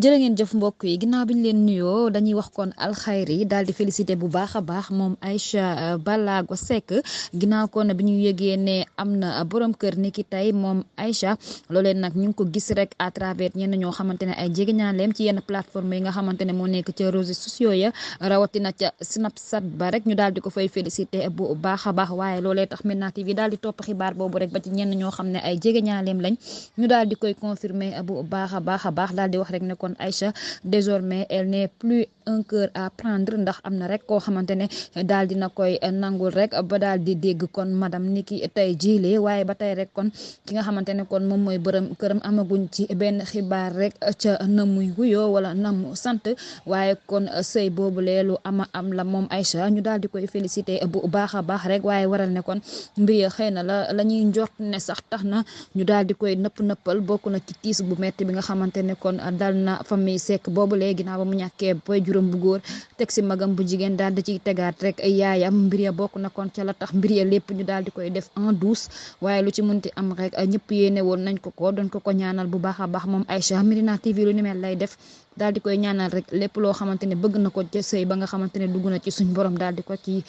jërë ngeen jëf mbokk yi ginnaaw bi ñu leen nuyoo dañuy wax kon alxayri daal di félicité bu baax a baax moom Aïcha Balago Seck ginnaaw kon bi ñu yëgee ne am na borom kër ni ki tey moom Aïcha loolee nag ñu ngi ko gis rek à travers ñenn ñoo xamante ne ay jegeñaaleem ci yenn plateforme yi nga xamante ne moo nekk ca réseaux sociaux ya rawatina ca Snapchat ba rek ñu daal di ko fay félicité bu baax a baax waaye loolee tax Médina TV daal di topp xibaar boobu rek ba ci ñenn ñoo xam ne ay jegeñaaleem lañ ñu daal di koy confirmer bu baax a baax daal di wax rek ne kon Aïcha désormais elle n'est plus un cœur à prendre ndax am na rek koo xamante ne daal dina koy nangul rek ba daal di dégg kon madame niki tey jiile waaye ba tey rek kon ki nga xamante ne kon moom mooy bërëm këram amaguñ ci benn xibaar rek ca namuy wuyoo wala namu sant waaye kon sëy boobu leelu am la moom Aïcha ñu daal di koy félicité bu baax a baax rek waaye waral ne kon mbir xëy na la ñuy njort ne sax tax na ñu daal di koy nëppal bokk na ci tiis bu metti bi nga xamante ne kon dal na famille Seck boobu léegi ginnaaw ba mu ñàkkee boy juróom bu góor teg si magam bu jigéen daal di ciy tegaat rek yaayam mbir ya bokk na kon ca la tax mbir ya lépp ñu daal di koy def en douce waaye lu ci munti am rek ñëpp yéene woon nañ ko doon ko ñaanal bu baax a baax moom Aïcha Médina TV lu ni mel lay def daal di koy ñaanal rek lépp loo xamante ne bëgg na ko ca sëy ba nga xamante ne dugg na ci suñ borom daal di ko ci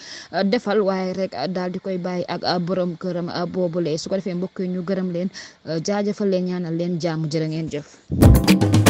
defal waaye rek daal di koy bàyyi ak borom këram boobule su ko defee mbokk yi ñu gërëm leen jaajëfal leen ñaanal leen jàmm jërë ngeen jëf